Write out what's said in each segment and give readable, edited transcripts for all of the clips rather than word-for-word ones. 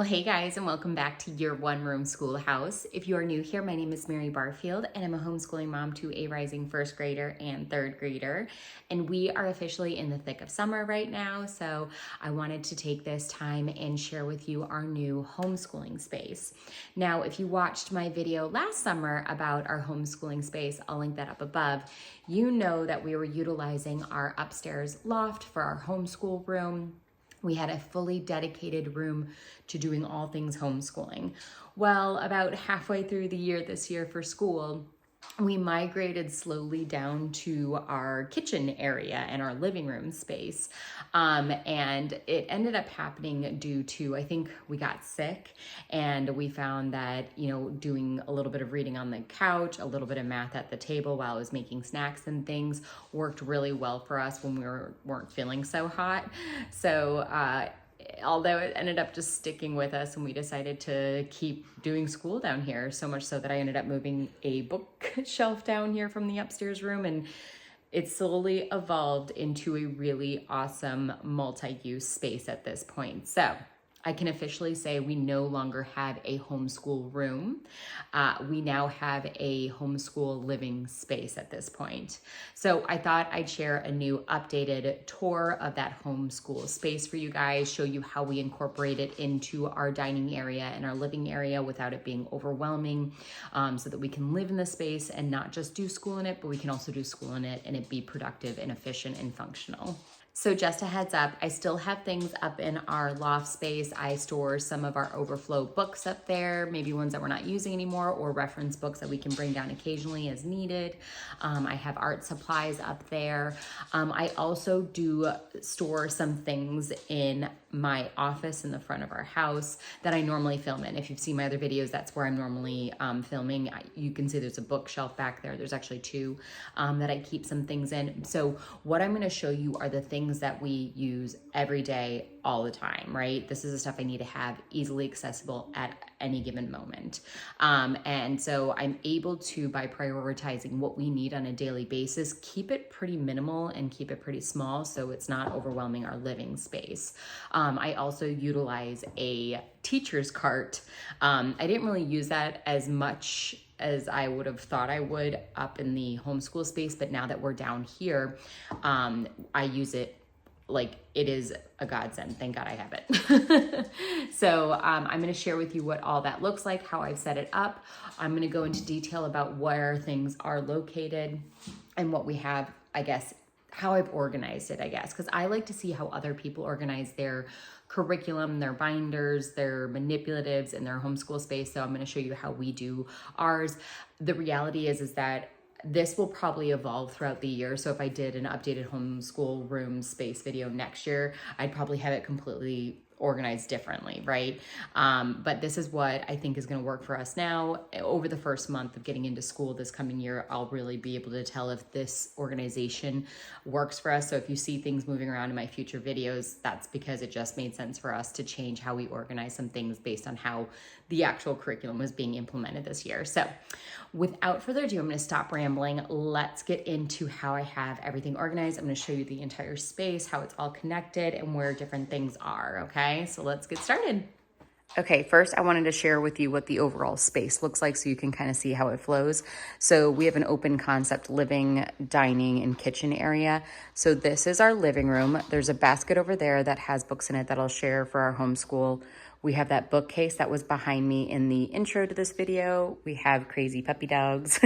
Well, hey guys, and welcome back to Your One Room Schoolhouse. If you are new here, my name is Mary Barfield, and I'm a homeschooling mom to a rising first grader and third grader. And we are officially in the thick of summer right now, so I wanted to take this time and share with you our new homeschooling space. Now, if you watched my video last summer about our homeschooling space, I'll link that up above, you know that we were utilizing our upstairs loft for our homeschool room. We had a fully dedicated room to doing all things homeschooling. Well, about halfway through the year this year for school, we migrated slowly down to our kitchen area and our living room space. And it ended up happening due to, I think we got sick and we found that, doing a little bit of reading on the couch, a little bit of math at the table while I was making snacks and things worked really well for us when we weren't feeling so hot. So, although it ended up just sticking with us and we decided to keep doing school down here, so much so that I ended up moving a bookshelf down here from the upstairs room, and it slowly evolved into a really awesome multi-use space at this point. So I can officially say we no longer have a homeschool room. We now have a homeschool living space at this point. So I thought I'd share a new updated tour of that homeschool space for you guys, show you how we incorporate it into our dining area and our living area without it being overwhelming, so that we can live in the space and not just do school in it, but we can also do school in it and it be productive and efficient and functional. So just a heads up, I still have things up in our loft space. I store some of our overflow books up there, maybe ones that we're not using anymore, or reference books that we can bring down occasionally as needed. I have art supplies up there. I also do store some things in my office in the front of our house that I normally film in. If you've seen my other videos, that's where I'm normally filming. You can see there's a bookshelf back there. There's actually two that I keep some things in. So what I'm going to show you are the things that we use every day, all the time, right? This is the stuff I need to have easily accessible at any given moment. And so I'm able to, by prioritizing what we need on a daily basis, keep it pretty minimal and keep it pretty small so it's not overwhelming our living space. I also utilize a teacher's cart. I didn't really use that as much as I would have thought I would up in the homeschool space, but now that we're down here, I use it like it is a godsend. Thank God I have it. So I'm going to share with you what all that looks like, how I've set it up. I'm going to go into detail about where things are located and what we have, I guess, how I've organized it, I guess, because I like to see how other people organize their curriculum, their binders, their manipulatives, and their homeschool space. So I'm going to show you how we do ours. The reality is that this will probably evolve throughout the year. So if I did an updated homeschool room space video next year, I'd probably have it completely organized differently, right? But this is what I think is going to work for us now. Over the first month of getting into school this coming year, I'll really be able to tell if this organization works for us. So if you see things moving around in my future videos, that's because it just made sense for us to change how we organize some things based on how the actual curriculum was being implemented this year. So without further ado, I'm going to stop rambling. Let's get into how I have everything organized. I'm going to show you the entire space, how it's all connected, and where different things are, okay? So let's get started. Okay, first I wanted to share with you what the overall space looks like so you can kind of see how it flows. So we have an open concept living, dining, and kitchen area. So this is our living room. There's a basket over there that has books in it that I'll share for our homeschool. We have that bookcase that was behind me in the intro to this video. We have crazy puppy dogs.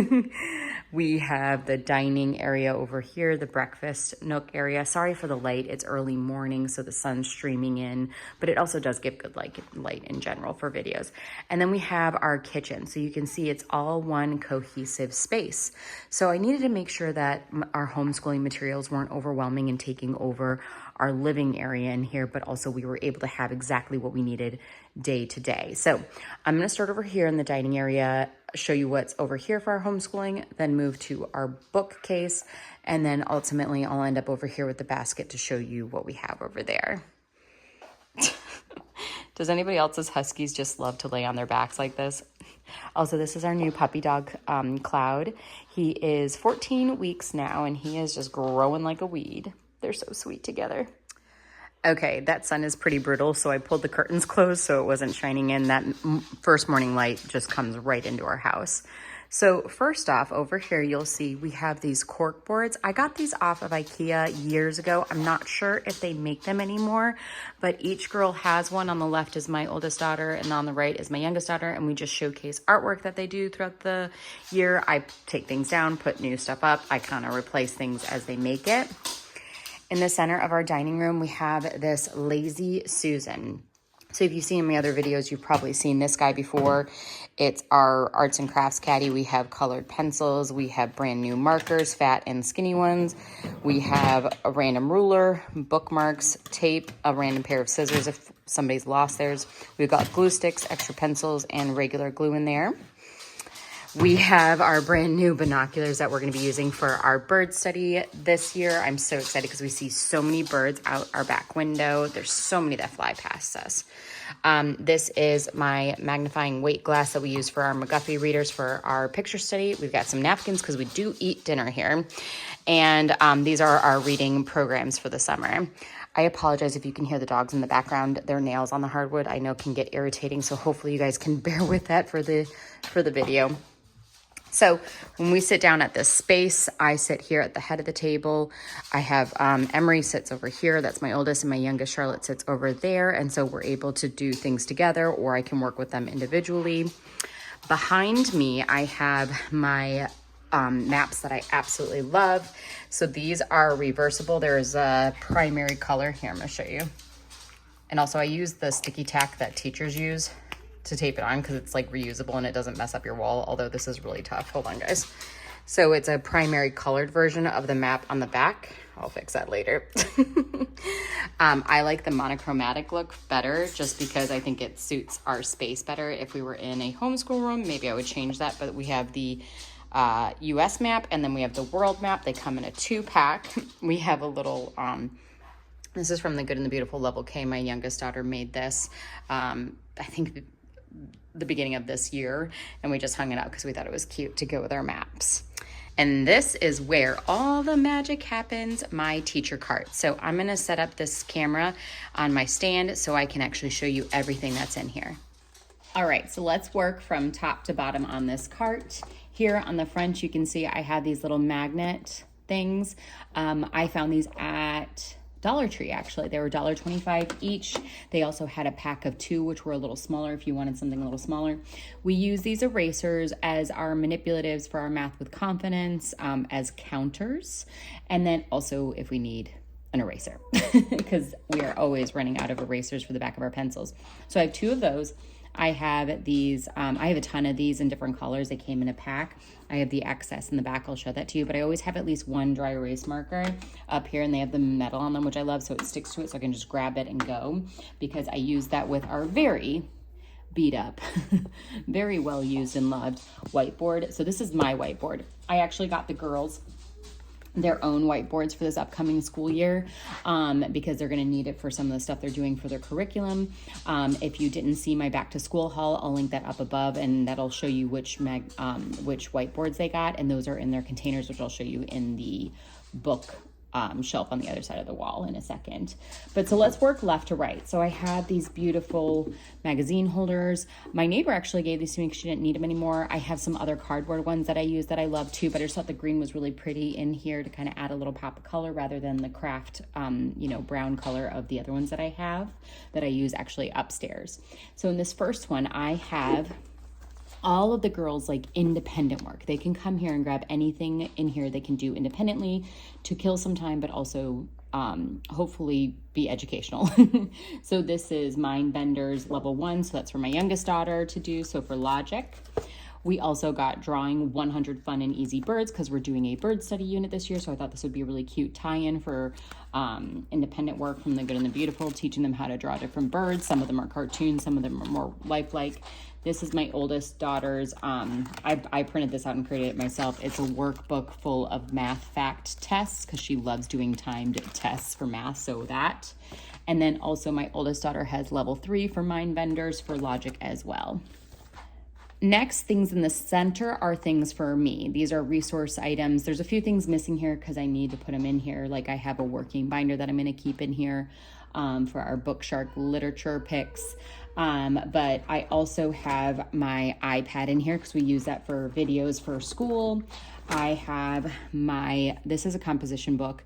We have the dining area over here, the breakfast nook area. Sorry for the light. It's early morning, so the sun's streaming in, but it also does give good light in general for videos. And then we have our kitchen. So you can see it's all one cohesive space. So I needed to make sure that our homeschooling materials weren't overwhelming and taking over our living area in here, but also we were able to have exactly what we needed day to day. So I'm going to start over here in the dining area, show you what's over here for our homeschooling, then move to our bookcase, and then ultimately I'll end up over here with the basket to show you what we have over there. Does anybody else's huskies just love to lay on their backs like this? Also, this is our new puppy dog, Cloud. He is 14 weeks now, and he is just growing like a weed. They're so sweet together. Okay, that sun is pretty brutal, so I pulled the curtains closed so it wasn't shining in. That first morning light just comes right into our house. So first off, over here, you'll see we have these cork boards. I got these off of IKEA years ago. I'm not sure if they make them anymore, but each girl has one. On the left is my oldest daughter, and on the right is my youngest daughter, and we just showcase artwork that they do throughout the year. I take things down, put new stuff up. I kind of replace things as they make it. In the center of our dining room, we have this Lazy Susan. So if you've seen my other videos, you've probably seen this guy before. It's our arts and crafts caddy. We have colored pencils. We have brand new markers, fat and skinny ones. We have a random ruler, bookmarks, tape, a random pair of scissors if somebody's lost theirs. We've got glue sticks, extra pencils, and regular glue in there. We have our brand new binoculars that we're going to be using for our bird study this year. I'm so excited because we see so many birds out our back window. There's so many that fly past us. This is my magnifying weight glass that we use for our McGuffey readers for our picture study. We've got some napkins because we do eat dinner here. And these are our reading programs for the summer. I apologize if you can hear the dogs in the background. Their nails on the hardwood I know can get irritating, so hopefully you guys can bear with that for the video. So when we sit down at this space, I sit here at the head of the table. I have Emery sits over here. That's my oldest, and my youngest Charlotte sits over there. And so we're able to do things together, or I can work with them individually. Behind me, I have my maps that I absolutely love. So these are reversible. There's a primary color. Here, I'm going to show you. And also I use the sticky tack that teachers use to tape it on because it's like reusable and it doesn't mess up your wall, although this is really tough. Hold on, guys. So it's a primary colored version of the map on the back. I'll fix that later. I like the monochromatic look better just because I think it suits our space better. If we were in a homeschool room, maybe I would change that, but we have the US map and then we have the world map. They come in a 2-pack. We have a little, this is from the Good and the Beautiful Level K. My youngest daughter made this, I think the beginning of this year, and we just hung it up because we thought it was cute to go with our maps. And this is where all the magic happens, my teacher cart. So I'm going to set up this camera on my stand so I can actually show you everything that's in here. All right, so let's work from top to bottom on this cart. Here on the front, you can see I have these little magnet things. I found these at Dollar Tree, actually. They were $1.25 each. They also had a pack of 2, which were a little smaller if you wanted something a little smaller. We use these erasers as our manipulatives for our math with confidence, as counters, and then also if we need an eraser, because we are always running out of erasers for the back of our pencils. So I have 2 of those. I have these, I have a ton of these in different colors. They came in a pack. I have the excess in the back. I'll show that to you, but I always have at least one dry erase marker up here, and they have the metal on them, which I love, so it sticks to it, so I can just grab it and go, because I use that with our very beat up, very well used and loved whiteboard. So this is my whiteboard. I actually got the girls their own whiteboards for this upcoming school year because they're going to need it for some of the stuff they're doing for their curriculum. If you didn't see my back to school haul, I'll link that up above, and that'll show you which whiteboards they got, and those are in their containers, which I'll show you in the book shelf on the other side of the wall in a second. But so let's work left to right. So I have these beautiful magazine holders. My neighbor actually gave these to me because she didn't need them anymore. I have some other cardboard ones that I use that I love too, but I just thought the green was really pretty in here to kind of add a little pop of color rather than the craft, brown color of the other ones that I have that I use actually upstairs. So in this first one, I have all of the girls like independent work. They can come here and grab anything in here they can do independently to kill some time, but also hopefully be educational. So this is Mind Benders level 1. So that's for my youngest daughter to do. So for logic, we also got drawing 100 fun and easy birds because we're doing a bird study unit this year. So I thought this would be a really cute tie-in for independent work from the Good and the Beautiful, teaching them how to draw different birds. Some of them are cartoons, some of them are more lifelike. This is my oldest daughter's, I printed this out and created it myself. It's a workbook full of math fact tests because she loves doing timed tests for math, so that. And then also my oldest daughter has level 3 for Mind Benders for logic as well. Next, things in the center are things for me. These are resource items. There's a few things missing here because I need to put them in here. Like I have a working binder that I'm going to keep in here for our Bookshark literature picks. But I also have my iPad in here because we use that for videos for school. I have this is a composition book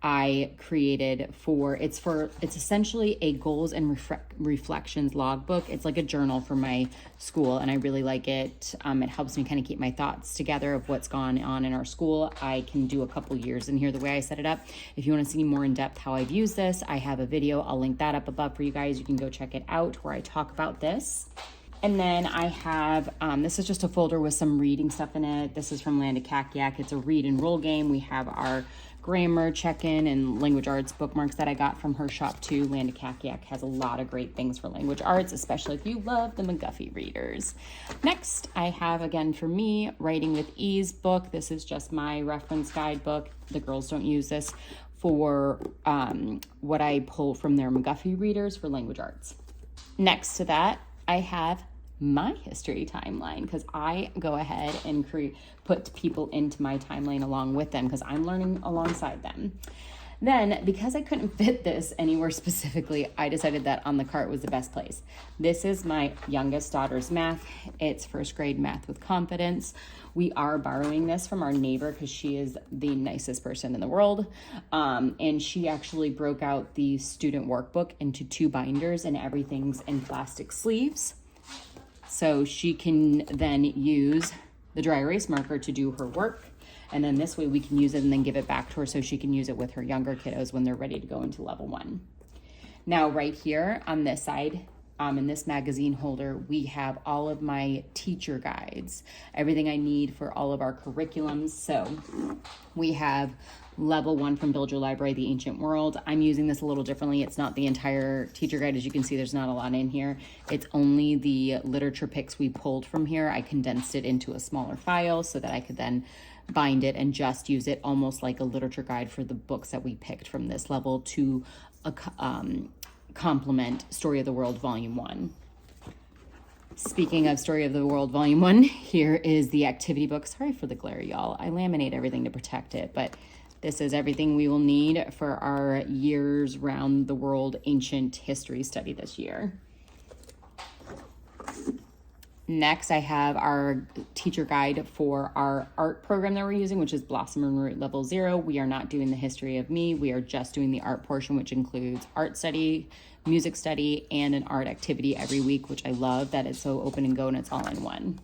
I created it's essentially a goals and reflections logbook. It's like a journal for my school, and I really like it. It helps me kind of keep my thoughts together of what's gone on in our school. I can do a couple years in here the way I set it up. If you want to see more in depth how I've used this, I have a video. I'll link that up above for you guys. You can go check it out where I talk about this. And then I have, this is just a folder with some reading stuff in it. This is from Land of Kakiak. It's a read and roll game. We have our grammar check-in and language arts bookmarks that I got from her shop too. Land of Kakiak has a lot of great things for language arts, especially if you love the McGuffey readers. Next, I have, again, for me, Writing with Ease book. This is just my reference guidebook. The girls don't use this for what I pull from their McGuffey readers for language arts. Next to that, I have my history timeline because I go ahead and put people into my timeline along with them because I'm learning alongside them. Then, because I couldn't fit this anywhere specifically, I decided that on the cart was the best place. This is my youngest daughter's math. It's first grade math with confidence. We are borrowing this from our neighbor because she is the nicest person in the world. And she actually broke out the student workbook into 2 binders and everything's in plastic sleeves. So she can then use the dry erase marker to do her work. And then this way we can use it and then give it back to her so she can use it with her younger kiddos when they're ready to go into level 1. Now right here on this side, in this magazine holder, we have all of my teacher guides, everything I need for all of our curriculums. So we have level 1 from Build Your Library, The Ancient World. I'm using this a little differently. It's not the entire teacher guide. As you can see, there's not a lot in here. It's only the literature picks we pulled from here. I condensed it into a smaller file so that I could then bind it and just use it almost like a literature guide for the books that we picked from this level to complement Story of the World Volume 1. Speaking of Story of the World Volume 1, here is the activity book. Sorry for the glare, y'all. I laminate everything to protect it, but this is everything we will need for our years round the world ancient history study this year. Next, I have our teacher guide for our art program that we're using, which is Blossom and Root Level 0. We are not doing the history of me. We are just doing the art portion, which includes art study, music study, and an art activity every week, which I love that it's so open and go and it's all in one.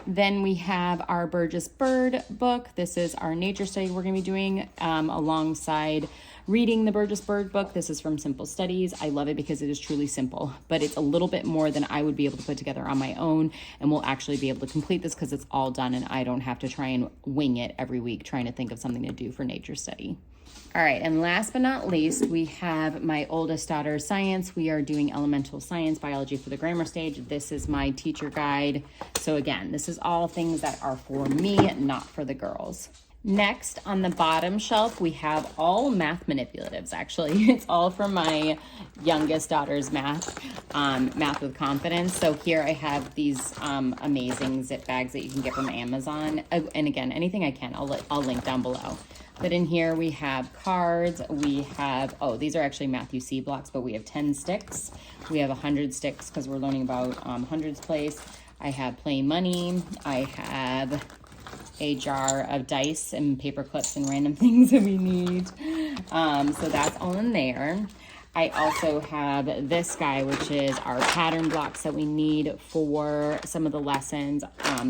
Then we have our Burgess Bird book. This is our nature study we're going to be doing alongside reading the Burgess Bird book. This is from Simple Studies. I love it because it is truly simple, but it's a little bit more than I would be able to put together on my own, and we'll actually be able to complete this because it's all done and I don't have to try and wing it every week trying to think of something to do for nature study. All right, and last but not least, we have my oldest daughter's science. We are doing elemental science, biology for the grammar stage. This is my teacher guide. So again, this is all things that are for me, not for the girls. Next, on the bottom shelf, we have all math manipulatives, actually. It's all from my youngest daughter's math, Math with Confidence. So here I have these amazing zip bags that you can get from Amazon. And again, anything I can, I'll link down below. But in here we have cards, we have, these are actually Matthew C blocks, but we have 10 sticks. We have 100 sticks because we're learning about hundreds place. I have plain money. I have a jar of dice and paper clips and random things that we need. So that's all in there. I also have this guy, which is our pattern blocks that we need for some of the lessons.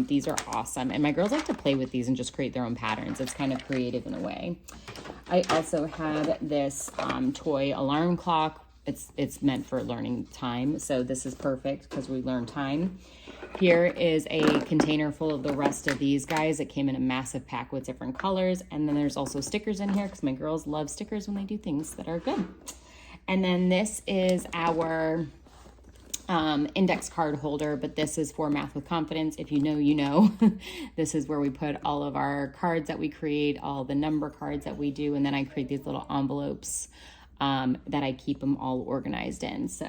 These are awesome. And my girls like to play with these and just create their own patterns. It's kind of creative in a way. I also have this toy alarm clock. It's meant for learning time. So this is perfect because we learn time. Here is a container full of the rest of these guys. It came in a massive pack with different colors. And then there's also stickers in here because my girls love stickers when they do things that are good. And then this is our index card holder, but this is for Math with Confidence. If you know, you know. This is where we put all of our cards that we create, all the number cards that we do, and then I create these little envelopes that I keep them all organized in. So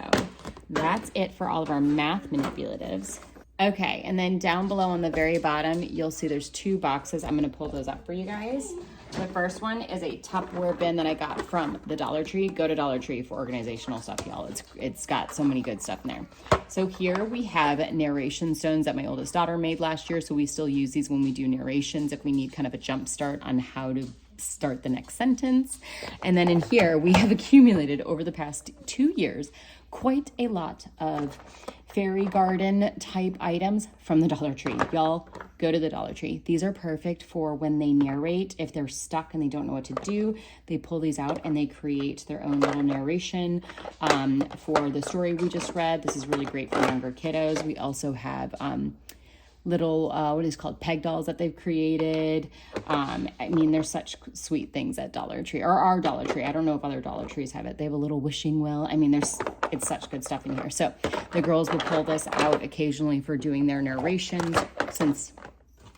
that's it for all of our math manipulatives. Okay, and then down below on the very bottom, you'll see there's 2 boxes. I'm gonna pull those up for you guys. The first one is a Tupperware bin that I got from the Dollar Tree. Go to Dollar Tree for organizational stuff, y'all. It's got so many good stuff in there. So here we have narration stones that my oldest daughter made last year. So we still use these when we do narrations, if we need kind of a jump start on how to start the next sentence. And then in here, we have accumulated over the past 2 years quite a lot of fairy garden type items from the Dollar Tree. Y'all, go to the Dollar Tree. These are perfect for when they narrate. If they're stuck and they don't know what to do, they pull these out and they create their own little narration for the story we just read. This is really great for younger kiddos. We also have little what is called peg dolls that they've created. I mean, there's such sweet things at Dollar Tree, or our Dollar Tree. I don't know if other Dollar Trees have it. They have a little wishing well. I mean, it's such good stuff in here. So the girls will pull this out occasionally for doing their narrations, since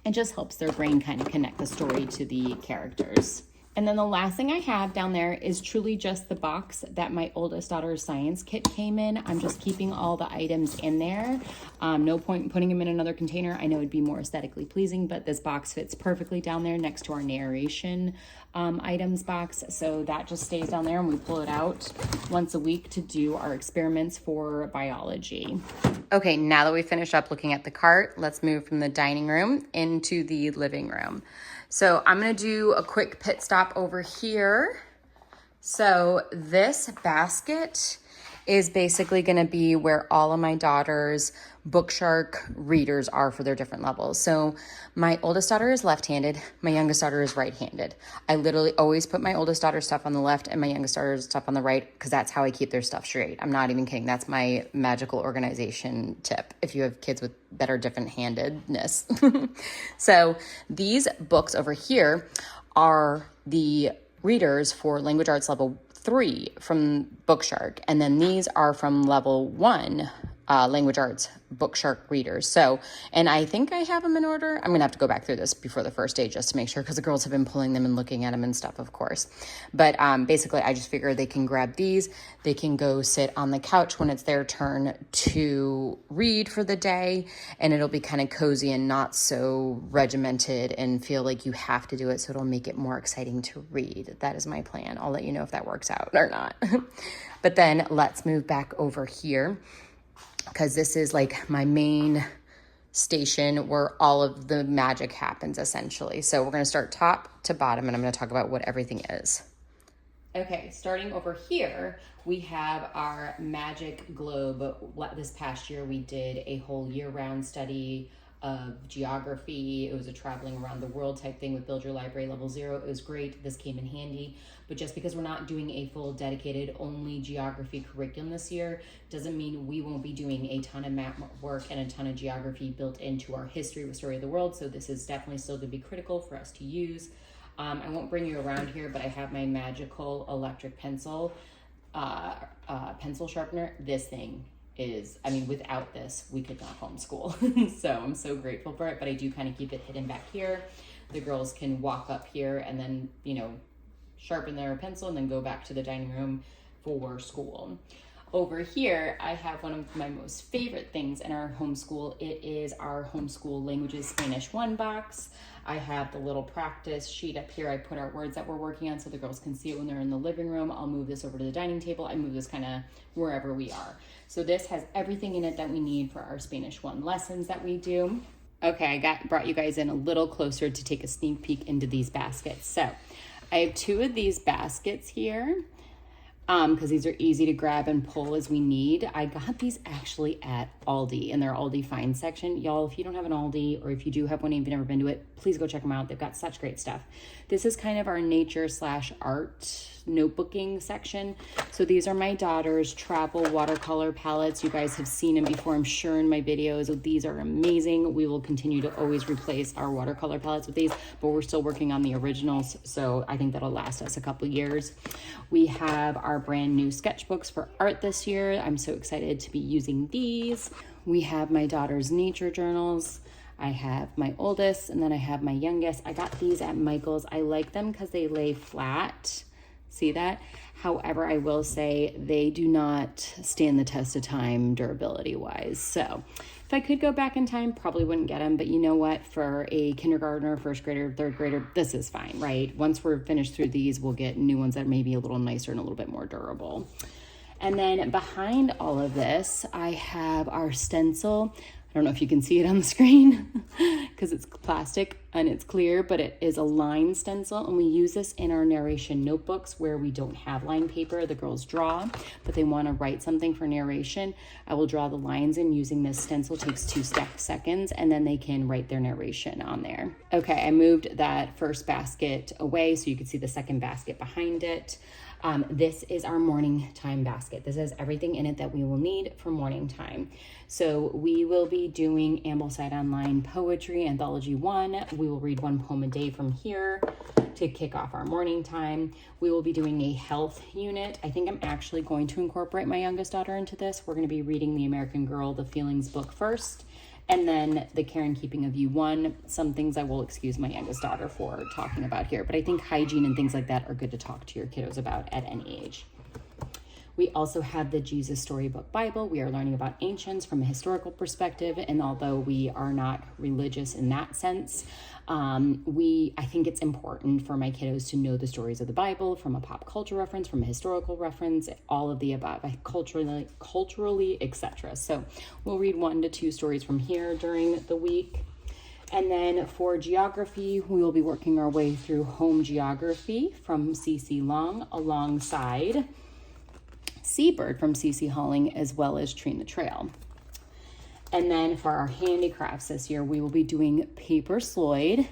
it just helps their brain kind of connect the story to the characters. And then the last thing I have down there is truly just the box that my oldest daughter's science kit came in. I'm just keeping all the items in there. No point in putting them in another container. I know it'd be more aesthetically pleasing, but this box fits perfectly down there next to our narration items box. So that just stays down there and we pull it out once a week to do our experiments for biology. Okay, now that we finished up looking at the cart, let's move from the dining room into the living room. So I'm gonna do a quick pit stop over here. So this basket is basically gonna be where all of my daughter's Bookshark readers are for their different levels. So my oldest daughter is left-handed, my youngest daughter is right-handed. I literally always put my oldest daughter's stuff on the left and my youngest daughter's stuff on the right, because that's how I keep their stuff straight. I'm not even kidding. That's my magical organization tip if you have kids with better different handedness. So these books over here are the readers for language arts level 3 from Bookshark, and then these are from level 1 language arts Bookshark readers. So, and I think I have them in order. I'm gonna have to go back through this before the first day just to make sure, because the girls have been pulling them and looking at them and stuff, of course. But basically, I just figure they can grab these. They can go sit on the couch when it's their turn to read for the day, and it'll be kind of cozy and not so regimented and feel like you have to do it. So it'll make it more exciting to read. That is my plan. I'll let you know if that works out or not. But then let's move back over here, because this is like my main station where all of the magic happens, essentially. So we're going to start top to bottom, and I'm going to talk about what everything is. Okay, starting over here, we have our magic globe. This past year, we did a whole year-round study of geography. It was a traveling around the world type thing with Build Your Library Level 0. It was great. This came in handy. But just because we're not doing a full dedicated only geography curriculum this year doesn't mean we won't be doing a ton of map work and a ton of geography built into our history with Story of the World. So this is definitely still going to be critical for us to use. I won't bring you around here, but I have my magical electric pencil, pencil sharpener. This thing is, I mean, without this, we could not homeschool. So I'm so grateful for it, but I do kind of keep it hidden back here. The girls can walk up here and then, you know, sharpen their pencil and then go back to the dining room for school. Over here, I have one of my most favorite things in our homeschool. It is our Homeschool Languages Spanish 1 box. I have the little practice sheet up here. I put our words that we're working on so the girls can see it when they're in the living room. I'll move this over to the dining table. I move this kind of wherever we are. So this has everything in it that we need for our Spanish 1 lessons that we do. Okay, I brought you guys in a little closer to take a sneak peek into these baskets. So I have 2 of these baskets here, because these are easy to grab and pull as we need. I got these actually at Aldi in their Aldi Find section. Y'all, if you don't have an Aldi, or if you do have one and you've never been to it, please go check them out. They've got such great stuff. This is kind of our nature/art notebooking section. So these are my daughter's travel watercolor palettes. You guys have seen them before, I'm sure, in my videos. These are amazing. We will continue to always replace our watercolor palettes with these, but we're still working on the originals, so I think that'll last us a couple years. We have our brand new sketchbooks for art this year. I'm so excited to be using these. We have my daughter's nature journals. I have my oldest, and then I have my youngest. I got these at Michael's. I like them because they lay flat. See that? However, I will say they do not stand the test of time durability wise. So if I could go back in time, probably wouldn't get them. But you know what? For a kindergartner, first grader, third grader, this is fine, right? Once we're finished through these, we'll get new ones that may be a little nicer and a little bit more durable. And then behind all of this, I have our stencil. I don't know if you can see it on the screen because it's plastic and it's clear, but it is a line stencil, and we use this in our narration notebooks where we don't have line paper. The girls draw, but they want to write something for narration. I will draw the lines in using this stencil. It takes 2 seconds, and then they can write their narration on there. Okay, I moved that first basket away so you can see the second basket behind it. This is our morning time basket. This has everything in it that we will need for morning time. So we will be doing Ambleside Online Poetry Anthology 1. We will read 1 poem a day from here to kick off our morning time. We will be doing a health unit. I think I'm actually going to incorporate my youngest daughter into this. We're going to be reading The American Girl, The Feelings book first, and then The Care and Keeping of You 1. Some things I will excuse my youngest daughter for talking about here, but I think hygiene and things like that are good to talk to your kiddos about at any age. We also have the Jesus Storybook Bible. We are learning about ancients from a historical perspective, and although we are not religious in that sense, I think it's important for my kiddos to know the stories of the Bible from a pop culture reference, from a historical reference, all of the above, culturally, etc. So we'll read 1 to 2 stories from here during the week. And then for geography, we will be working our way through Home Geography from C.C. Long alongside Seabird from C.C. Halling, as well as Tree in the Trail. And then for our handicrafts this year, we will be doing paper sloyd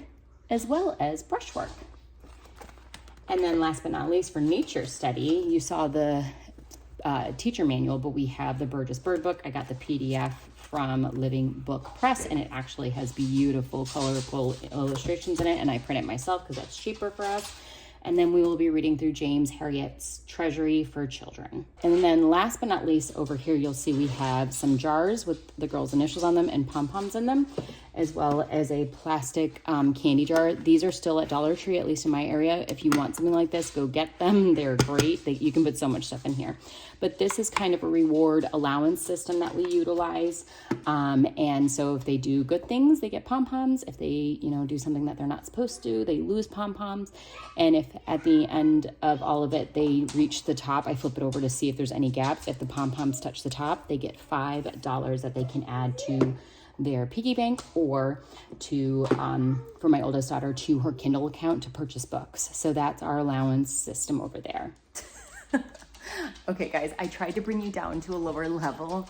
as well as brushwork. And then last but not least, for nature study, you saw the teacher manual, but we have the Burgess Bird Book. I got the PDF from Living Book Press, and it actually has beautiful, colorful illustrations in it, and I print it myself because that's cheaper for us. And then we will be reading through James Herriot's Treasury for Children. And then last but not least, over here, you'll see we have some jars with the girls' initials on them and pom-poms in them, as well as a plastic candy jar. These are still at Dollar Tree, at least in my area. If you want something like this, go get them. They're great. You can put so much stuff in here. But this is kind of a reward allowance system that we utilize. And so if they do good things, they get pom-poms. If they, do something that they're not supposed to, they lose pom-poms. And if at the end of all of it, they reach the top, I flip it over to see if there's any gaps. If the pom-poms touch the top, they get $5 that they can add to their piggy bank or to, for my oldest daughter, to her Kindle account to purchase books. So that's our allowance system over there. Okay, guys, I tried to bring you down to a lower level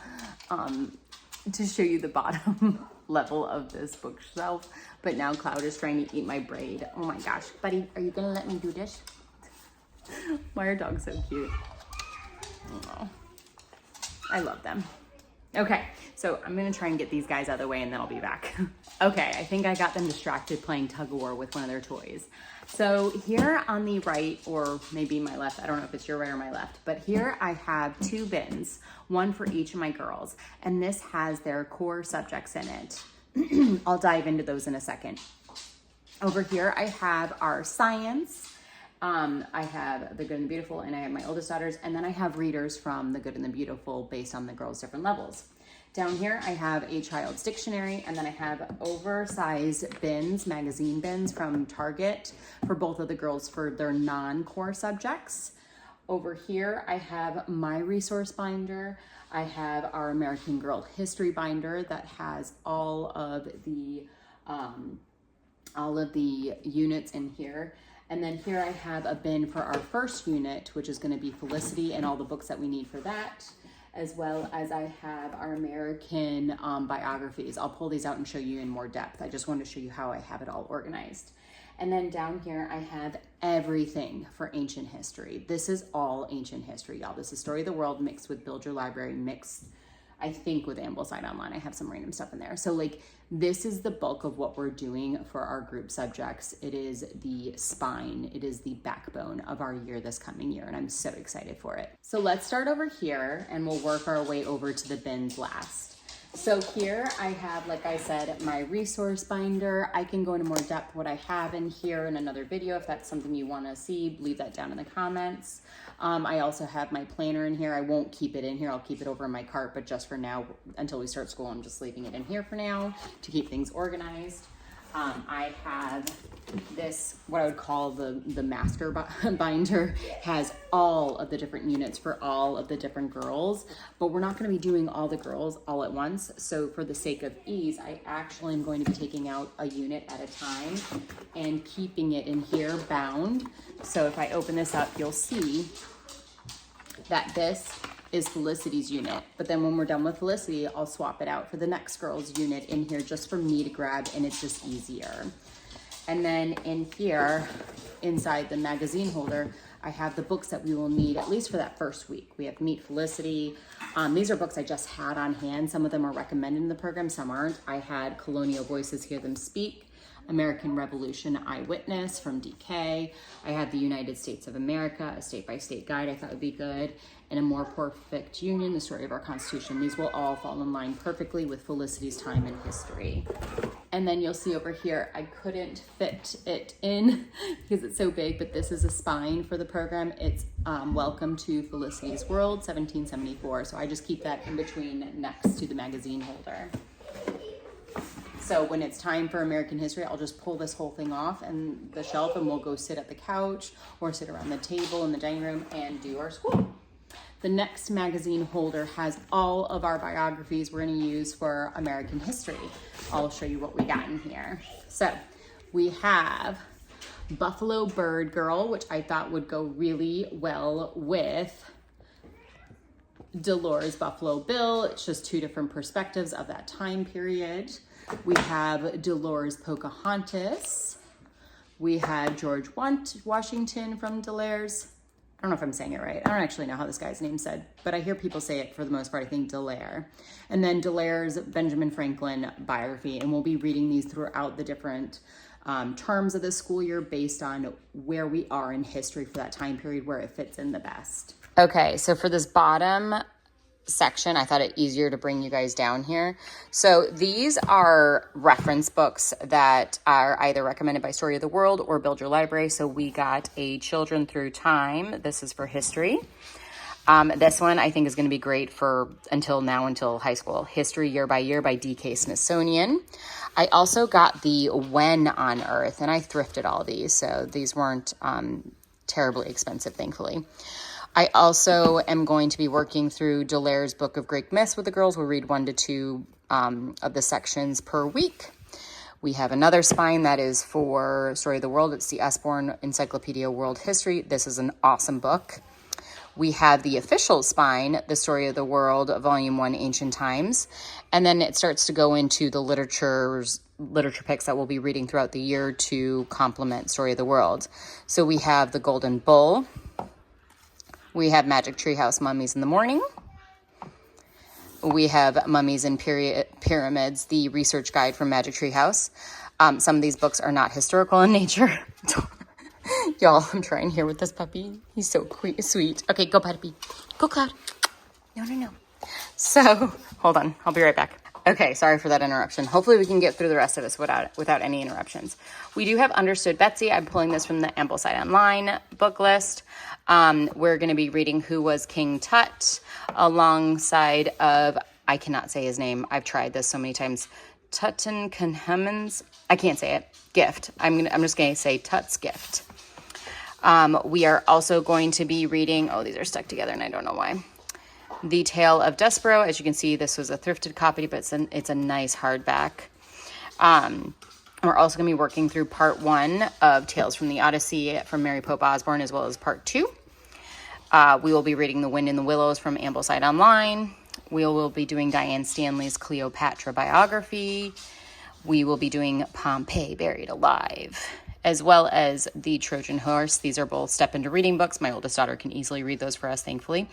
to show you the bottom level of this bookshelf, but now Cloud is trying to eat my braid. Oh my gosh, buddy, are you gonna let me do this? Why are dogs so cute? Oh, I love them. Okay, so I'm gonna try and get these guys out of the way and then I'll be back. Okay, I think I got them distracted playing tug of war with one of their toys. So here on the right, or maybe my left, I don't know if it's your right or my left, but here I have 2 bins, one for each of my girls, and this has their core subjects in it. I'll dive into those in a second. Over here I have our science. I have The Good and the Beautiful, and I have my oldest daughters, and then I have readers from The Good and the Beautiful based on the girls' different levels. Down here, I have a child's dictionary, and then I have oversized bins, magazine bins from Target for both of the girls for their non-core subjects. Over here, I have my resource binder. I have our American Girl history binder that has all of the units in here. And then here I have a bin for our first unit, which is going to be Felicity and all the books that we need for that, as well as I have our American biographies. I'll pull these out and show you in more depth. I just wanted to show you how I have it all organized. And then down here, I have everything for ancient history. This is all ancient history, y'all. This is Story of the World mixed with Build Your Library, mixed, I think, with Ambleside Online. I have some random stuff in there. So this is the bulk of what we're doing for our group subjects. It is the spine. It is the backbone of our year this coming year, and I'm so excited for it. So let's start over here, and we'll work our way over to the bins last. So here I have, like I said, my resource binder. I can go into more depth what I have in here in another video. If that's something you want to see, leave that down in the comments. I also have my planner in here. I won't keep it in here. I'll keep it over in my cart, but just for now, until we start school, I'm just leaving it in here for now to keep things organized. I have this, what I would call the master binder, has all of the different units for all of the different girls, but we're not going to be doing all the girls all at once. So for the sake of ease, I actually am going to be taking out a unit at a time and keeping it in here bound. So if I open this up, you'll see that this is Felicity's unit, but then when we're done with Felicity, I'll swap it out for the next girl's unit in here just for me to grab, and it's just easier. And then in here, inside the magazine holder, I have the books that we will need at least for that first week. We have Meet Felicity. These are books I just had on hand. Some of them are recommended in the program, some aren't. I had Colonial Voices, Hear Them Speak, American Revolution Eyewitness from DK. I had the United States of America, a state-by-state guide I thought would be good, and A More Perfect Union, the story of our Constitution. These will all fall in line perfectly with Felicity's time in history. And then you'll see over here, I couldn't fit it in because it's so big, but this is a spine for the program. It's Welcome to Felicity's World, 1774. So I just keep that in between next to the magazine holder. So when it's time for American history, I'll just pull this whole thing off and the shelf, and we'll go sit at the couch or sit around the table in the dining room and do our school. The next magazine holder has all of our biographies we're going to use for American history. I'll show you what we got in here. So we have Buffalo Bird Girl, which I thought would go really well with Dolores Buffalo Bill. It's just two different perspectives of that time period. We have Dolores Pocahontas. We have George Washington from Dolores. I don't know if I'm saying it right. I don't actually know how this guy's name said, but I hear people say it for the most part. I think Dallaire. And then Dallaire's Benjamin Franklin biography. And we'll be reading these throughout the different terms of the school year based on where we are in history for that time period, where it fits in the best. Okay, so for this bottom section, I thought it easier to bring you guys down here. So these are reference books that are either recommended by Story of the World or Build Your Library. So we got a Children Through Time. This is for history. This one I think is going to be great for until high school. History Year by Year by DK Smithsonian. I also got the When on Earth, and I thrifted all these, so these weren't terribly expensive, thankfully. I also am going to be working through Dallaire's Book of Greek Myths with the girls. We'll read 1 to 2 of the sections per week. We have another spine that is for Story of the World. It's the Usborne Encyclopedia World History. This is an awesome book. We have the official spine, The Story of the World, Volume 1, Ancient Times. And then it starts to go into the literature picks that we'll be reading throughout the year to complement Story of the World. So we have The Golden Bull. We have Magic Treehouse Mummies in the Morning. We have Mummies and Pyramids, the research guide from Magic Treehouse. Some of these books are not historical in nature. Y'all, I'm trying here with this puppy. He's so sweet. Okay, go puppy. Go Cloud. No. So, hold on. I'll be right back. Okay, sorry for that interruption. Hopefully we can get through the rest of this without any interruptions. We do have Understood Betsy. I'm pulling this from the Ambleside Online book list. We're going to be reading Who Was King Tut alongside of, I cannot say his name. I've tried this so many times. Tutankhamun's, I can't say it, Gift. I'm just going to say Tut's Gift. We are also going to be reading, these are stuck together and I don't know why. The Tale of Despero. As you can see, this was a thrifted copy, but it's a nice hardback. We're also going to be working through part 1 of Tales from the Odyssey from Mary Pope Osborne, as well as part 2. We will be reading The Wind in the Willows from Ambleside Online. We will be doing Diane Stanley's Cleopatra biography. We will be doing Pompeii Buried Alive, as well as The Trojan Horse. These are both step into reading books. My oldest daughter can easily read those for us, thankfully.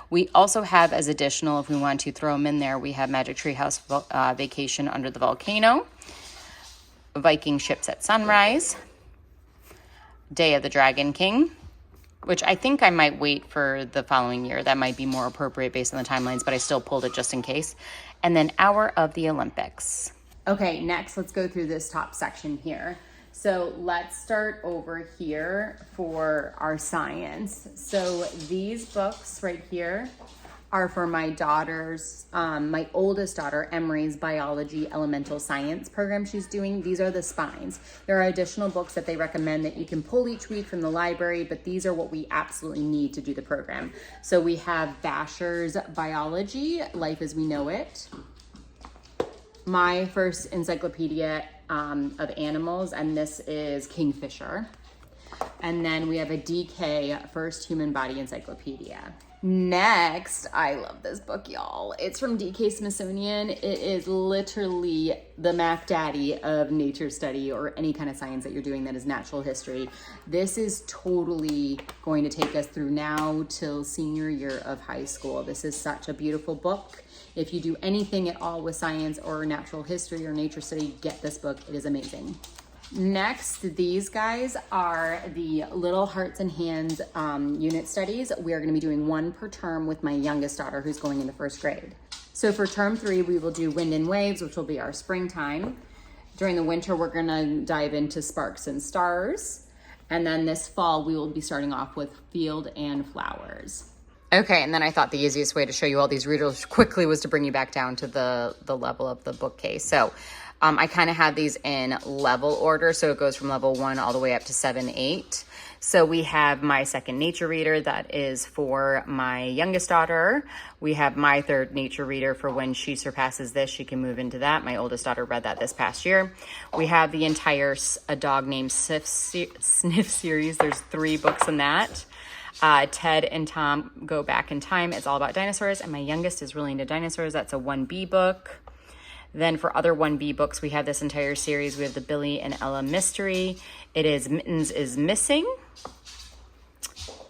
We also have, as additional, if we want to throw them in there, we have Magic Treehouse Vacation Under the Volcano, Viking Ships at Sunrise, Day of the Dragon King, which I think I might wait for the following year. That might be more appropriate based on the timelines, but I still pulled it just in case. And then Hour of the Olympics. Okay, next let's go through this top section here. So let's start over here for our science. So these books right here are for my daughter's, my oldest daughter, Emery's biology elemental science program she's doing. These are the spines. There are additional books that they recommend that you can pull each week from the library, but these are what we absolutely need to do the program. So we have Basher's Biology, Life as We Know It, My First Encyclopedia of Animals, and this is Kingfisher. And then we have a DK, First Human Body Encyclopedia. Next, I love this book, y'all. It's from DK Smithsonian. It is literally the Mac Daddy of nature study or any kind of science that you're doing that is natural history. This is totally going to take us through now till senior year of high school. This is such a beautiful book. If you do anything at all with science or natural history or nature study, get this book. It is amazing. Next, these guys are the Little Hearts and Hands unit studies. We are going to be doing one per term with my youngest daughter who's going into first grade. So for term 3, we will do Wind and Waves, which will be our springtime. During the winter, we're going to dive into Sparks and Stars. And then this fall, we will be starting off with Field and Flowers. Okay, and then I thought the easiest way to show you all these readers quickly was to bring you back down to the level of the bookcase. So I kind of have these in level order, so it goes from level 1 all the way up to 7, 8. So we have My Second Nature Reader, that is for my youngest daughter. We have My Third Nature Reader for when she surpasses this, she can move into that. My oldest daughter read that this past year. We have the entire A Dog Named Sniff series. There's 3 books in that. Ted and Tom Go Back in Time. It's all about dinosaurs, and my youngest is really into dinosaurs. That's a 1B book. Then for other 1B books, we have this entire series. We have the Billy and Ella Mystery. It is Mittens is Missing.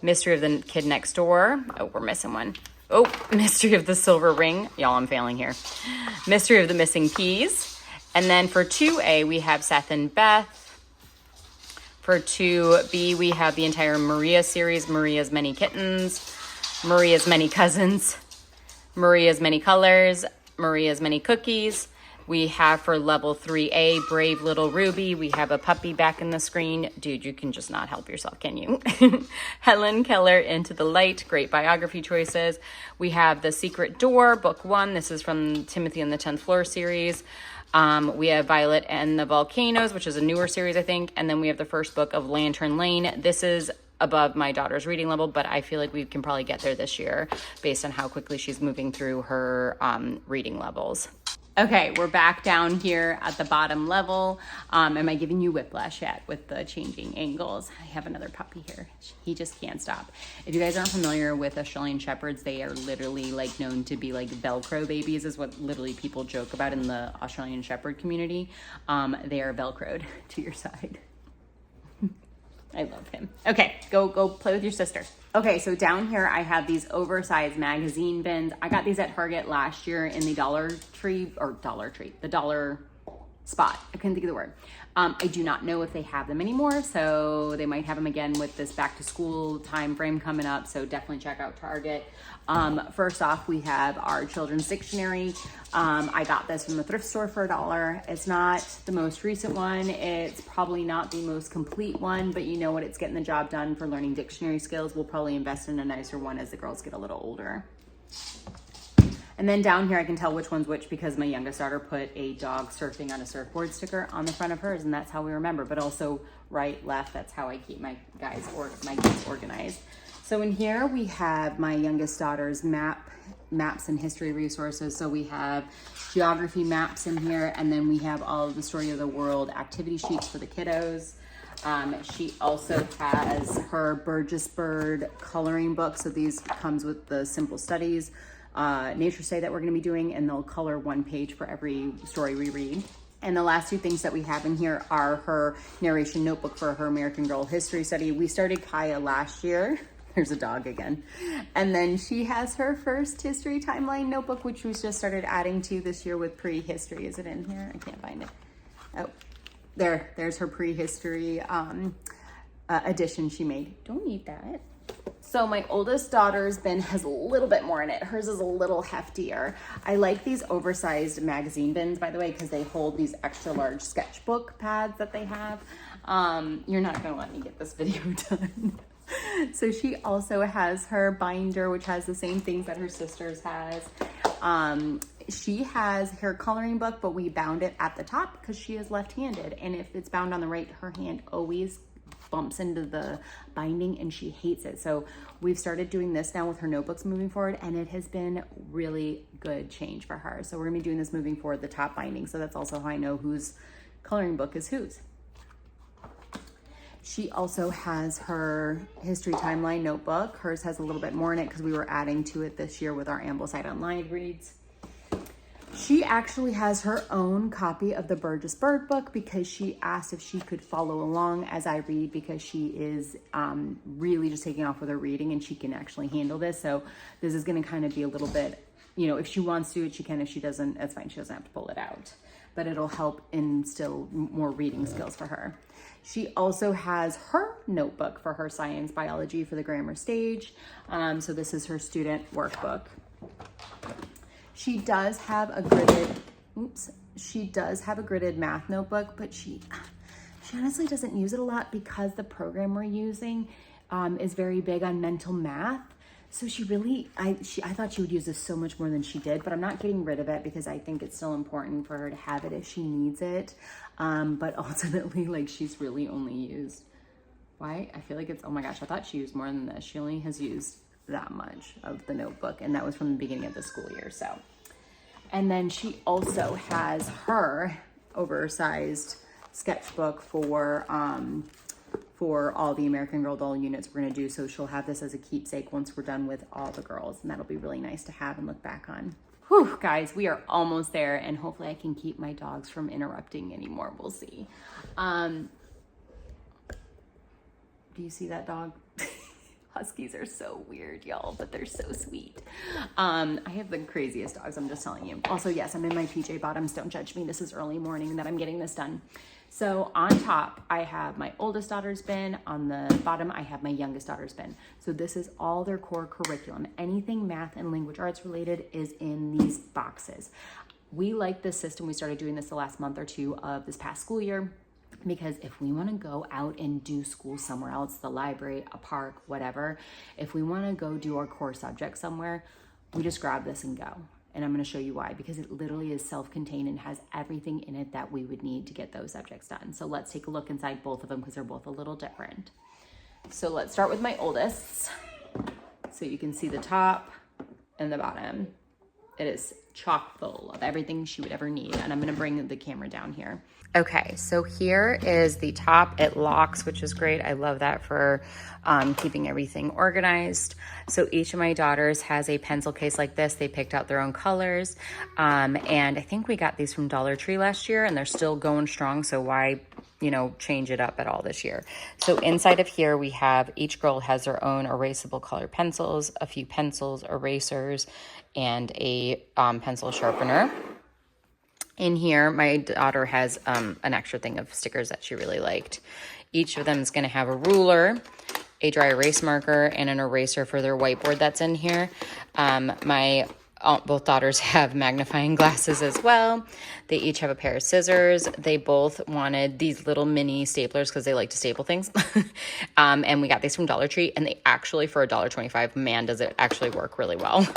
Mystery of the Kid Next Door. Oh, we're missing one. Oh, Mystery of the Silver Ring. Y'all, I'm failing here. Mystery of the Missing Peas. And then for 2A, we have Seth and Beth. For 2B, we have the entire Maria series, Maria's Many Kittens, Maria's Many Cousins, Maria's Many Colors, Maria's Many Cookies. We have for level 3A, Brave Little Ruby. We have a puppy back in the screen. Dude, you can just not help yourself, can you? Helen Keller, Into the Light. Great biography choices. We have The Secret Door, book 1. This is from Timothy on the 10th Floor series. We have Violet and the Volcanoes, which is a newer series, I think. And then we have the first book of Lantern Lane. This is above my daughter's reading level, but I feel like we can probably get there this year based on how quickly she's moving through her reading levels. Okay, we're back down here at the bottom level. Am I giving you whiplash yet with the changing angles? I have another puppy here. He just can't stop. If you guys aren't familiar with Australian Shepherds, they are literally like known to be like Velcro babies is what literally people joke about in the Australian Shepherd community. They are Velcroed to your side. I love him. Okay, go play with your sister. Okay, so down here I have these oversized magazine bins. I got these at Target last year in the Dollar Spot. I couldn't think of the word. I do not know if they have them anymore, so they might have them again with this back to school time frame coming up, so definitely check out Target. First off, we have our children's dictionary. I got this from the thrift store for $1. It's not the most recent one. It's probably not the most complete one, but you know what? It's getting the job done for learning dictionary skills. We'll probably invest in a nicer one as the girls get a little older. And then down here, I can tell which one's which because my youngest daughter put a dog surfing on a surfboard sticker on the front of hers, and that's how we remember, but also right, left, that's how I keep my kids organized. So in here, we have my youngest daughter's maps and history resources. So we have geography maps in here, and then we have all of the story of the world activity sheets for the kiddos. She also has her Burgess Bird coloring book. So these comes with the Simple Studies Nature Study that we're going to be doing, and they'll color 1 page for every story we read. And the last 2 things that we have in here are her narration notebook for her American Girl History Study. We started Kaya last year. There's a dog again. And then she has her first history timeline notebook, which we just started adding to this year with prehistory. Is it in here? I can't find it. Oh, there's her prehistory edition she made. Don't eat that. So my oldest daughter's bin has a little bit more in it. Hers is a little heftier. I like these oversized magazine bins, by the way, because they hold these extra large sketchbook pads that they have. You're not gonna let me get this video done. So she also has her binder, which has the same things that her sister's has. She has her coloring book, but we bound it at the top because she is left-handed. And if it's bound on the right, her hand always bumps into the binding and she hates it. So we've started doing this now with her notebooks moving forward, and it has been really good change for her. So we're gonna be doing this moving forward, the top binding. So that's also how I know whose coloring book is whose. She also has her history timeline notebook. Hers has a little bit more in it because we were adding to it this year with our Ambleside Online reads. She actually has her own copy of the Burgess Bird book because she asked if she could follow along as I read, because she is really just taking off with her reading and she can actually handle this. So this is going to kind of be a little bit, you know, if she wants to, she can. If she doesn't, that's fine. She doesn't have to pull it out, but it'll help instill more reading skills for her. She also has her notebook for her science biology for the grammar stage. So this is her student workbook. She does have a gridded math notebook, but she honestly doesn't use it a lot because the program we're using is very big on mental math. So she really, I thought she would use this so much more than she did, but I'm not getting rid of it because I think it's still important for her to have it if she needs it. But ultimately, like, she's really only used, why? I feel like it's, oh my gosh, I thought she used more than this. She only has used that much of the notebook, and that was from the beginning of the school year. So, and then she also has her oversized sketchbook for all the American Girl doll units we're gonna do. So she'll have this as a keepsake once we're done with all the girls, and that'll be really nice to have and look back on. Whew, guys, we are almost there, and hopefully I can keep my dogs from interrupting anymore. We'll see. Do you see that dog? Huskies are so weird, y'all, but they're so sweet. I have the craziest dogs, I'm just telling you. Also, yes, I'm in my PJ bottoms. Don't judge me. This is early morning that I'm getting this done. So on top, I have my oldest daughter's bin. On the bottom, I have my youngest daughter's bin. So this is all their core curriculum. Anything math and language arts related is in these boxes. We like this system. We started doing this the last month or two of this past school year, because if we want to go out and do school somewhere else, the library, a park, whatever, if we want to go do our core subject somewhere, we just grab this and go. And I'm going to show you why, because it literally is self-contained and has everything in it that we would need to get those subjects done. So let's take a look inside both of them because they're both a little different. So let's start with my oldest. So you can see the top and the bottom. It is chock full of everything she would ever need. And I'm going to bring the camera down here. Okay, so here is the top. It locks, which is great. I love that for keeping everything organized. So each of my daughters has a pencil case like this. They picked out their own colors. And I think we got these from Dollar Tree last year, and they're still going strong. So why, you know, change it up at all this year? So inside of here, we have, each girl has their own erasable color pencils, a few pencils, erasers, and a pencil sharpener. In here, my daughter has an extra thing of stickers that she really liked. Each of them is going to have a ruler, a dry erase marker, and an eraser for their whiteboard that's in here. Both daughters have magnifying glasses as well. They each have a pair of scissors. They both wanted these little mini staplers because they like to staple things. And we got these from Dollar Tree, and they actually, for $1.25, man, does it actually work really well.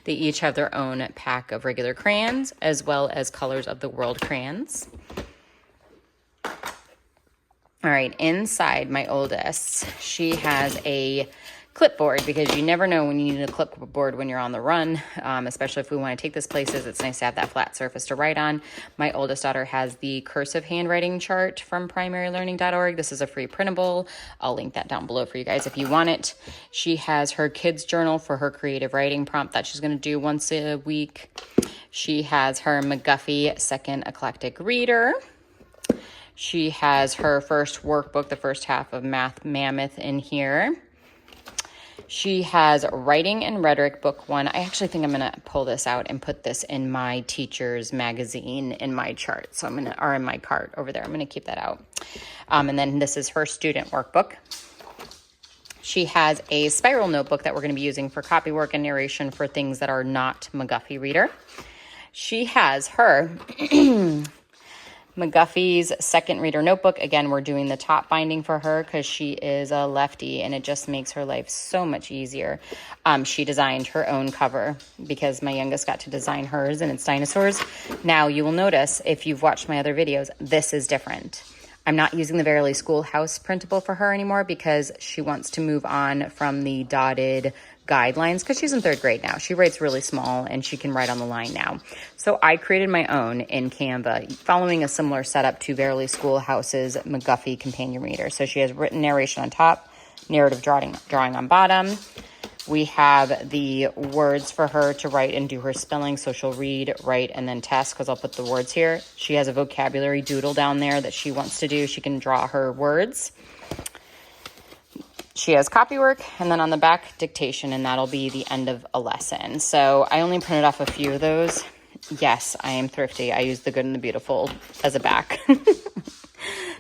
They each have their own pack of regular crayons as well as Colors of the World crayons. All right, inside my oldest, she has a clipboard, because you never know when you need a clipboard when you're on the run, especially if we want to take this places. It's nice to have that flat surface to write on. My oldest daughter has the cursive handwriting chart from primarylearning.org. This is a free printable. I'll link that down below for you guys if you want it. She has her kids journal for her creative writing prompt that she's going to do once a week. She has her McGuffey Second Eclectic Reader. She has her first workbook, the first half of Math Mammoth, in here. She has Writing and Rhetoric Book 1. I actually think I'm going to pull this out and put this in my teacher's magazine in my chart. So I'm going to, or in my cart over there. I'm going to keep that out. And then this is her student workbook. She has a spiral notebook that we're going to be using for copywork and narration for things that are not McGuffey Reader. She has her McGuffey's second reader notebook. Again, we're doing the top binding for her because she is a lefty and it just makes her life so much easier. She designed her own cover because my youngest got to design hers and it's dinosaurs. Now you will notice if you've watched my other videos, this is different. I'm not using the Verily Schoolhouse printable for her anymore because she wants to move on from the dotted guidelines because she's in 3rd grade now. She writes really small and she can write on the line now. So I created my own in Canva following a similar setup to Verily Schoolhouse's McGuffey companion reader. So she has written narration on top, narrative drawing on bottom. We have the words for her to write and do her spelling. So she'll read, write, and then test because I'll put the words here. She has a vocabulary doodle down there that she wants to do. She can draw her words. She has copywork, and then on the back, dictation, and that'll be the end of a lesson. So I only printed off a few of those. Yes, I am thrifty. I use the Good and the Beautiful as a back.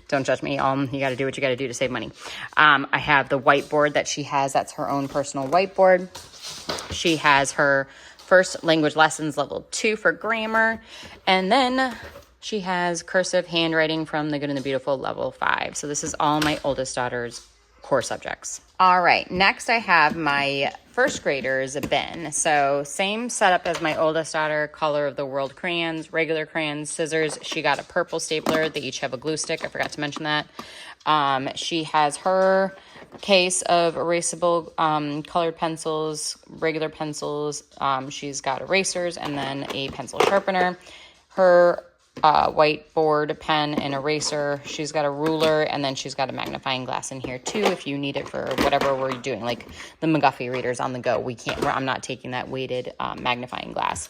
Don't judge me. You got to do what you got to do to save money. I have the whiteboard that she has. That's her own personal whiteboard. She has her first language lessons, level 2 for grammar. And then she has cursive handwriting from the Good and the Beautiful, level 5. So this is all my oldest daughter's core subjects. All right, next I have my 1st grader's bin. So same setup as my oldest daughter, Color of the World crayons, regular crayons, scissors. She got a purple stapler. They each have a glue stick. I forgot to mention that. She has her case of erasable colored pencils, regular pencils. She's got erasers and then a pencil sharpener. Her whiteboard, pen, and eraser. She's got a ruler, and then she's got a magnifying glass in here too if you need it for whatever we're doing, like the McGuffey readers on the go. I'm not taking that weighted magnifying glass.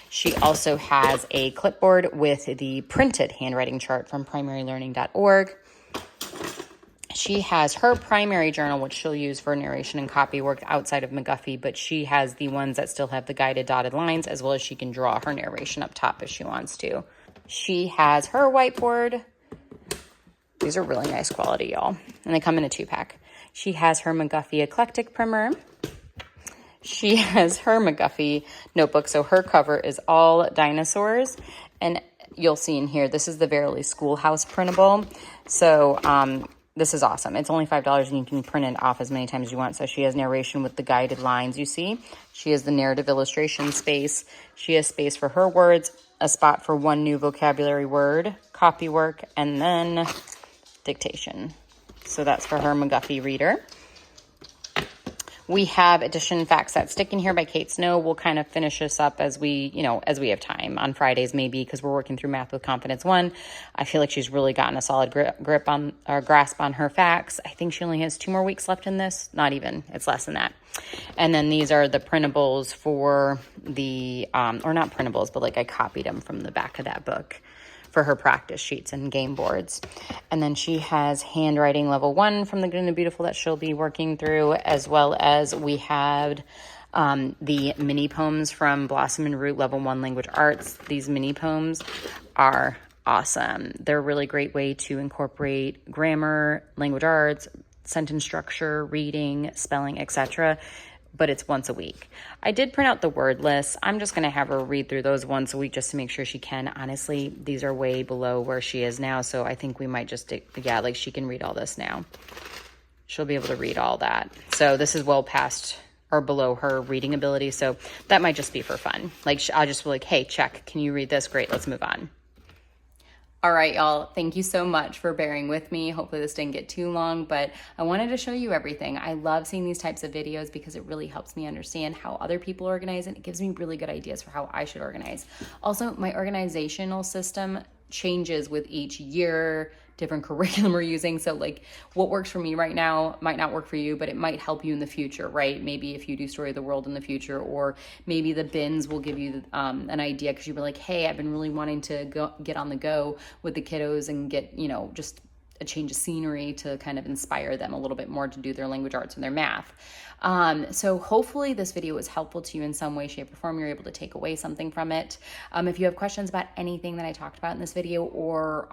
She also has a clipboard with the printed handwriting chart from primarylearning.org. She has her primary journal, which she'll use for narration and copy work outside of McGuffey, but she has the ones that still have the guided dotted lines, as well as she can draw her narration up top if she wants to. She has her whiteboard. These are really nice quality, y'all. And they come in a 2-pack. She has her McGuffey Eclectic Primer. She has her McGuffey notebook. So her cover is all dinosaurs. And you'll see in here, this is the Verily Schoolhouse printable. So this is awesome. It's only $5 and you can print it off as many times as you want. So she has narration with the guided lines you see. She has the narrative illustration space. She has space for her words, a spot for one new vocabulary word, copy work, and then dictation. So that's for her McGuffey reader. We have Edition Fact Set Stick in here by Kate Snow. We'll kind of finish this up as we have time on Fridays maybe because we're working through Math with Confidence 1. I feel like she's really gotten a solid grip on or grasp on her facts. I think she only has 2 more weeks left in this. Not even. It's less than that. And then these are the printables for the, or not printables, but like I copied them from the back of that book for her practice sheets and game boards. And then she has handwriting level 1 from the Good and the Beautiful that she'll be working through, as well as we had the mini poems from Blossom and Root level 1 language arts. These mini poems are awesome. They're a really great way to incorporate grammar, language arts, sentence structure, reading, spelling, etc. But it's once a week. I did print out the word list. I'm just going to have her read through those once a week just to make sure she can. Honestly, these are way below where she is now, so I think we might just, like she can read all this now. She'll be able to read all that. So this is well past or below her reading ability, so that might just be for fun. Like I'll just be like, hey, check, can you read this? Great, let's move on. All right, y'all, thank you so much for bearing with me. Hopefully this didn't get too long, but I wanted to show you everything. I love seeing these types of videos because it really helps me understand how other people organize, and it gives me really good ideas for how I should organize. Also, my organizational system changes with each year, different curriculum we're using. So like what works for me right now might not work for you, but it might help you in the future, right? Maybe if you do Story of the World in the future, or maybe the bins will give you an idea because you'll be like, hey, I've been really wanting to get on the go with the kiddos and get, just a change of scenery to kind of inspire them a little bit more to do their language arts and their math. So hopefully this video was helpful to you in some way, shape, or form. You're able to take away something from it. If you have questions about anything that I talked about in this video, or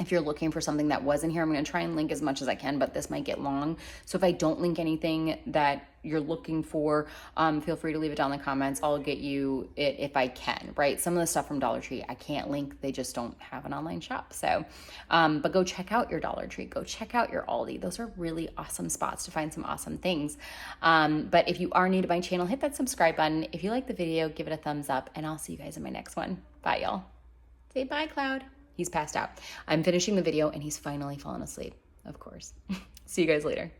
If you're looking for something that wasn't here, I'm going to try and link as much as I can, but this might get long. So if I don't link anything that you're looking for, feel free to leave it down in the comments. I'll get you it if I can, right? Some of the stuff from Dollar Tree, I can't link. They just don't have an online shop. So, but go check out your Dollar Tree. Go check out your Aldi. Those are really awesome spots to find some awesome things. But if you are new to my channel, hit that subscribe button. If you like the video, give it a thumbs up, and I'll see you guys in my next one. Bye, y'all. Say bye, Cloud. He's passed out. I'm finishing the video and he's finally fallen asleep, of course. See you guys later.